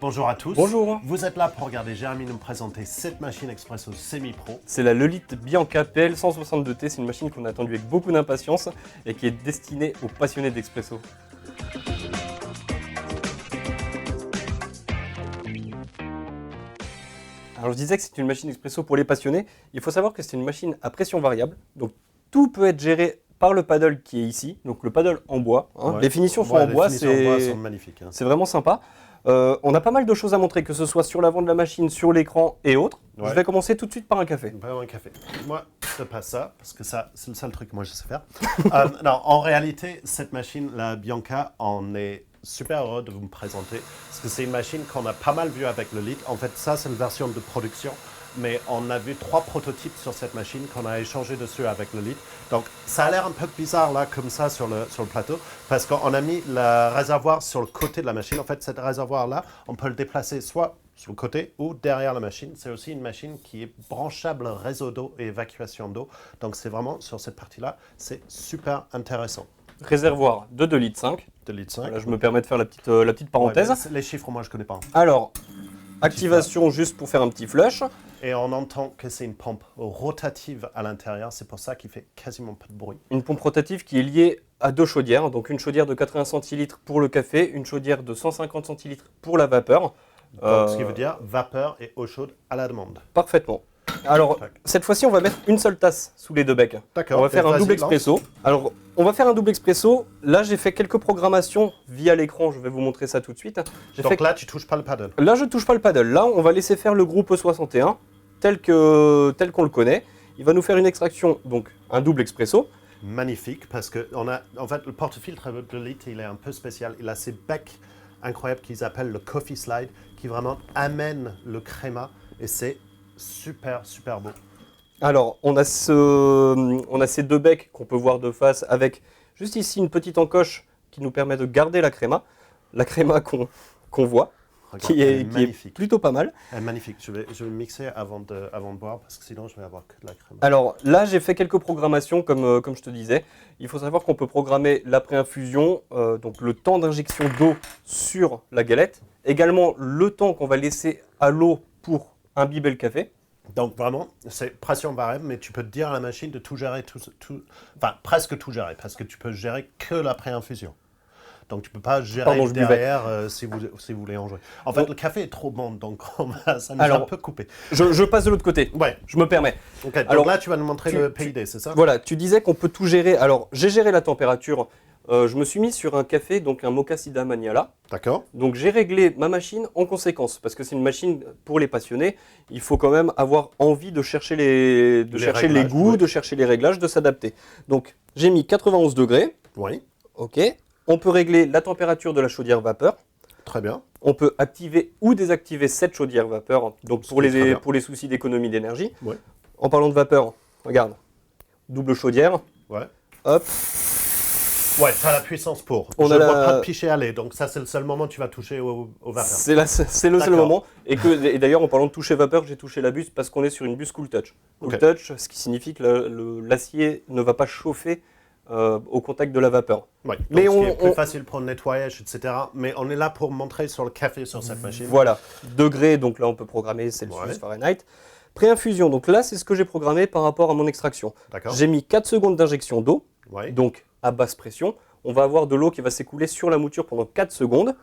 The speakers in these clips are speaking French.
Bonjour à tous. Bonjour. Vous êtes là pour regarder Jérémy nous présenter cette machine Expresso semi-pro. C'est la Lolite Bianca PL162T, c'est une machine qu'on a attendue avec beaucoup d'impatience et qui est destinée aux passionnés d'expresso. Alors je disais que c'est une machine expresso pour les passionnés. Il faut savoir que c'est une machine à pression variable, donc tout peut être géré par le paddle qui est ici, donc le paddle en bois. Ouais. Les finitions sont en bois, les finitions en bois sont magnifiques. c'est vraiment sympa. On a pas mal de choses à montrer, que ce soit sur l'avant de la machine, sur l'écran et autres. Ouais. Je vais commencer tout de suite par un café. Un café. Moi, je te passe ça, parce que ça, c'est le seul truc que moi je sais faire. Non, en réalité, cette machine, la Bianca, on est super heureux de vous me présenter, parce que c'est une machine qu'on a pas mal vue avec le Lite. En fait, ça, c'est une version de production, mais on a vu 3 prototypes sur cette machine qu'on a échangé dessus avec le Lite. Donc, ça a l'air un peu bizarre, là, comme ça, sur le plateau, parce qu'on a mis le réservoir sur le côté de la machine. En fait, cet réservoir-là, on peut le déplacer soit sur le côté ou derrière la machine. C'est aussi une machine qui est branchable réseau d'eau et évacuation d'eau. Donc, c'est vraiment, sur cette partie-là, c'est super intéressant. Réservoir de 2,5 litres. 2 litres 5. Là, je me permets de faire la petite parenthèse. Ouais, les chiffres, moi, je ne connais pas. Alors, activation juste pour faire un petit flush. Et on entend que c'est une pompe rotative à l'intérieur. C'est pour ça qu'il fait quasiment pas de bruit. Une pompe rotative qui est liée à 2 chaudières. Donc une chaudière de 80 centilitres pour le café, une chaudière de 150 centilitres pour la vapeur. Donc, ce qui veut dire vapeur et eau chaude à la demande. Parfaitement. Alors, Tac. cette fois-ci, on va mettre une seule tasse sous les 2 becs. D'accord. On va faire un Vas-y, double lance. expresso. Alors, on va faire un double expresso. Là, j'ai fait quelques programmations via l'écran. Je vais vous montrer ça tout de suite. Donc là, tu touches pas le paddle. Là, je ne touche pas le paddle. Là, on va laisser faire le groupe 61 tel qu'on le connaît. Il va nous faire une extraction, donc un double expresso. Magnifique, parce que en fait, le porte-filtre de Lite, il est un peu spécial. Il a ces becs incroyables qu'ils appellent le coffee slide, qui vraiment amènent le créma, et c'est super, super beau. Alors, on a ces 2 becs qu'on peut voir de face avec juste ici une petite encoche qui nous permet de garder la créma qu'on voit, Regarde, qui elle est magnifique. plutôt pas mal. Elle est magnifique. Je vais mixer avant de boire, parce que sinon, je vais avoir que de la crème. Alors là, j'ai fait quelques programmations, comme je te disais. Il faut savoir qu'on peut programmer la pré-infusion, donc le temps d'injection d'eau sur la galette. Également, le temps qu'on va laisser à l'eau pour imbiber le café. Donc vraiment, c'est pression variable, mais tu peux dire à la machine de tout gérer, enfin presque tout gérer, parce que tu peux gérer que la pré-infusion. Donc tu ne peux pas gérer Pardon, je buvais. derrière si vous voulez en jouer. En fait, le café est trop bon, donc ça nous a un peu coupé. Je passe de l'autre côté, Ouais. je me permets. Ok, donc Alors, là, tu vas nous montrer le PID, c'est ça? Voilà, tu disais qu'on peut tout gérer. Alors, j'ai géré la température. Je me suis mis sur un café, donc un Moka Sida Maniala. D'accord. Donc j'ai réglé ma machine en conséquence, parce que c'est une machine pour les passionnés. Il faut quand même avoir envie de chercher les réglages, goûts, oui. de chercher les réglages, de s'adapter. Donc j'ai mis 91 degrés, Oui, ok. On peut régler la température de la chaudière vapeur. très bien. On peut activer ou désactiver cette chaudière vapeur, donc Ce qui est très bien. pour les soucis d'économie d'énergie. Ouais. En parlant de vapeur, regarde, double chaudière, Ouais. hop. Ouais, tu as la puissance pour. On Je a ne vois la- pas de pichet aller, donc ça, c'est le seul moment où tu vas toucher au vapeur. C'est le seul D'accord. moment. Et d'ailleurs, en parlant de toucher vapeur, j'ai touché la buse parce qu'on est sur une buse Cool Touch. Cool Ok. Touch, ce qui signifie que l'acier ne va pas chauffer au contact de la vapeur. Ouais. Donc, Mais ce qui est plus on- facile pour le nettoyage, etc. Mais on est là pour montrer sur le café sur cette machine. Voilà. Degrés, donc là, on peut programmer Celsius, Ouais. Fahrenheit. Pré-infusion, donc là, c'est ce que j'ai programmé par rapport à mon extraction. D'accord. J'ai mis 4 secondes d'injection d'eau, Ouais. donc à basse pression. On va avoir de l'eau qui va s'écouler sur la mouture pendant 4 secondes.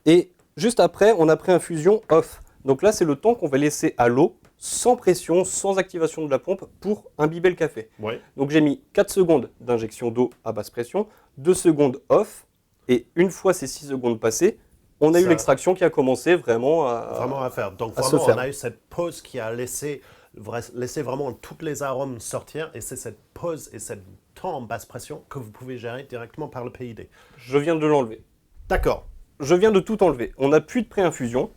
Et juste après, on a pré-infusion off. Donc là, c'est le temps qu'on va laisser à l'eau, sans pression, sans activation de la pompe, pour imbiber le café. Ouais. Donc j'ai mis 4 secondes d'injection d'eau à basse pression, 2 secondes off, et une fois ces 6 secondes passées, on a eu Ça- l'extraction qui a commencé vraiment Vraiment à faire. Donc à se vraiment, faire. on a eu cette pause qui a laissé vraiment tous les arômes sortir. Et c'est cette pause et ce temps en basse pression que vous pouvez gérer directement par le PID. Je viens de l'enlever. D'accord. Je viens de tout enlever. On n'a plus de pré-infusion,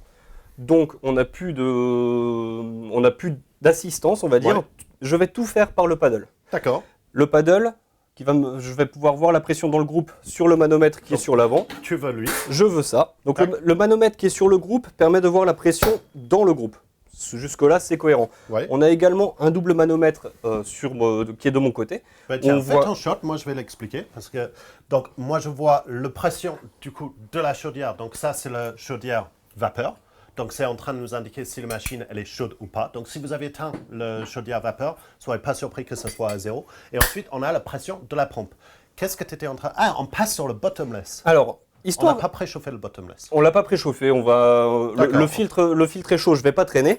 donc on n'a plus d'assistance, on va dire. Ouais. Je vais tout faire par le paddle. D'accord. Le paddle, je vais pouvoir voir la pression dans le groupe sur le manomètre qui est sur l'avant. Tu veux lui. Je veux ça. Donc Tac. le manomètre qui est sur le groupe permet de voir la pression dans le groupe. Jusque-là, c'est cohérent. Ouais. On a également un double manomètre qui est de mon côté. Bah, tiens, On fais voit- ton shot, moi je vais l'expliquer. Parce que, donc, moi je vois le pression du coup de la chaudière. Donc, ça, c'est la chaudière vapeur. Donc, c'est en train de nous indiquer si la machine elle est chaude ou pas. Donc, si vous avez éteint le chaudière vapeur, soyez pas surpris que ce soit à 0. Et ensuite, on a la pression de la pompe. Qu'est-ce que tu étais en train... Ah, on passe sur le bottomless. Alors, On n'a pas préchauffé le bottomless. On l'a pas préchauffé, on va... le filtre est chaud, je vais pas traîner.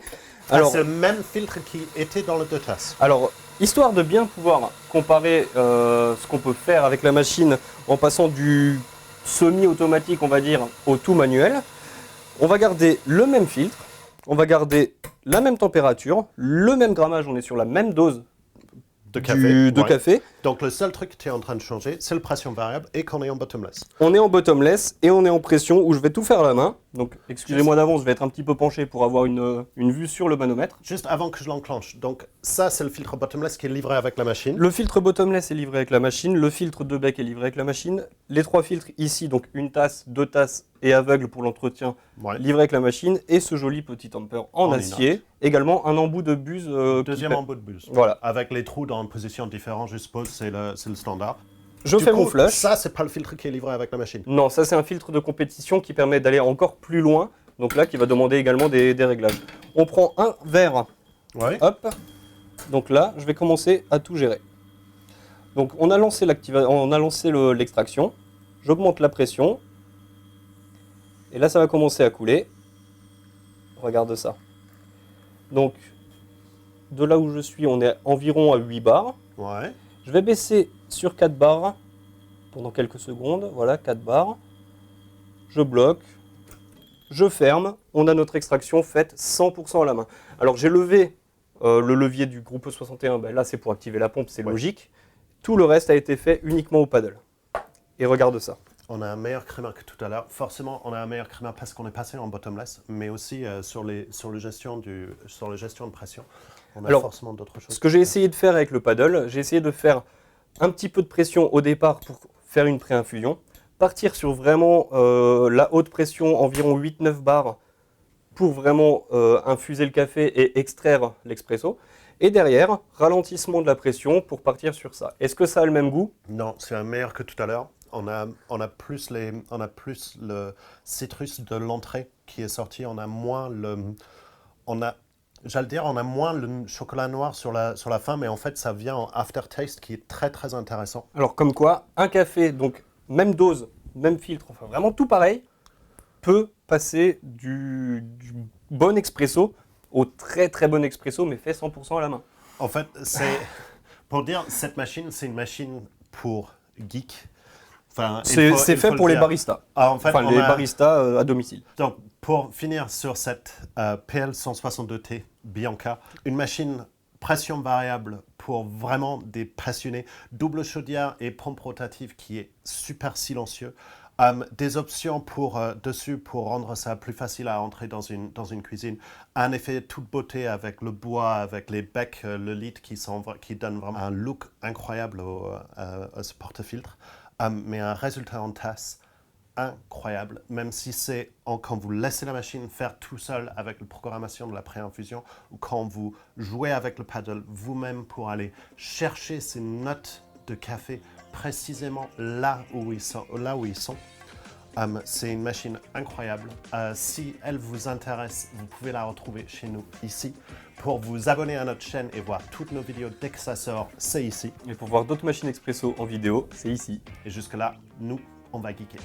Alors, c'est le même filtre qui était dans le 2 tasses. Alors, histoire de bien pouvoir comparer ce qu'on peut faire avec la machine en passant du semi-automatique, on va dire, au tout manuel, on va garder le même filtre, on va garder la même température, le même grammage, on est sur la même dose de café. Donc, le seul truc que tu es en train de changer, c'est la pression variable et qu'on est en bottomless. On est en bottomless et on est en pression où je vais tout faire à la main. Donc, excusez-moi d'avance, je vais être un petit peu penché pour avoir une vue sur le manomètre. Juste avant que je l'enclenche. Donc, ça, c'est le filtre bottomless qui est livré avec la machine. Le filtre bottomless est livré avec la machine. Le filtre de bec est livré avec la machine. Les 3 filtres ici, donc une tasse, 2 tasses et aveugle pour l'entretien, livré avec la machine. Et ce joli petit tamper en acier. Inox. Également un embout de buse. Deuxième embout de buse. Voilà. Avec les trous dans une position différente, je suppose, c'est le standard. Je fais mon flush. Ça, c'est pas le filtre qui est livré avec la machine. Non, ça c'est un filtre de compétition qui permet d'aller encore plus loin. Donc là, qui va demander également des réglages. On prend un verre. Ouais. Hop. Donc là, je vais commencer à tout gérer. Donc on a lancé l'extraction. J'augmente la pression. Et là, ça va commencer à couler. Regarde ça. Donc, de là où je suis, on est environ à 8 bars. Ouais. Je vais baisser sur 4 bars pendant quelques secondes. Voilà, 4 bars. Je bloque. Je ferme. On a notre extraction faite 100% à la main. Alors, j'ai levé le levier du groupe 61. Ben là, c'est pour activer la pompe, c'est logique. Tout le reste a été fait uniquement au paddle. Et regarde ça. On a un meilleur crémeur que tout à l'heure. Forcément, on a un meilleur crémeur parce qu'on est passé en bottomless, mais aussi sur la gestion de pression. On a forcément d'autres choses. Ce que j'ai essayé de faire avec le paddle, j'ai essayé de faire un petit peu de pression au départ pour faire une pré-infusion, partir sur vraiment la haute pression, environ 8-9 bars, pour vraiment infuser le café et extraire l'expresso. Et derrière, ralentissement de la pression pour partir sur ça. Est-ce que ça a le même goût? Non, c'est meilleur que tout à l'heure. On a plus le citrus de l'entrée qui est sorti. On a moins le chocolat noir sur la fin, mais en fait, ça vient en aftertaste qui est très, très intéressant. Alors, comme quoi, un café, donc même dose, même filtre, enfin vraiment tout pareil, peut passer du bon expresso au très, très bon expresso, mais fait 100% à la main. En fait, pour dire, cette machine, c'est une machine pour geeks. Enfin, c'est fait pour les baristas. En fait, les baristas à domicile. Donc, pour finir sur cette PL162T Bianca, une machine pression variable pour vraiment des passionnés, double chaudière et pompe rotative qui est super silencieux. Des options dessus pour rendre ça plus facile à entrer dans une cuisine. Un effet toute beauté avec le bois, avec les becs, le lit qui donne vraiment un look incroyable à ce porte-filtre. Mais un résultat en tasse incroyable, même si c'est quand vous laissez la machine faire tout seul avec la programmation de la pré-infusion ou quand vous jouez avec le paddle vous-même pour aller chercher ces notes de café précisément là où ils sont. C'est une machine incroyable. Si elle vous intéresse, vous pouvez la retrouver chez nous ici. Pour vous abonner à notre chaîne et voir toutes nos vidéos dès que ça sort, c'est ici. Et pour voir d'autres machines expresso en vidéo, c'est ici. Et jusque-là, nous, on va geeker.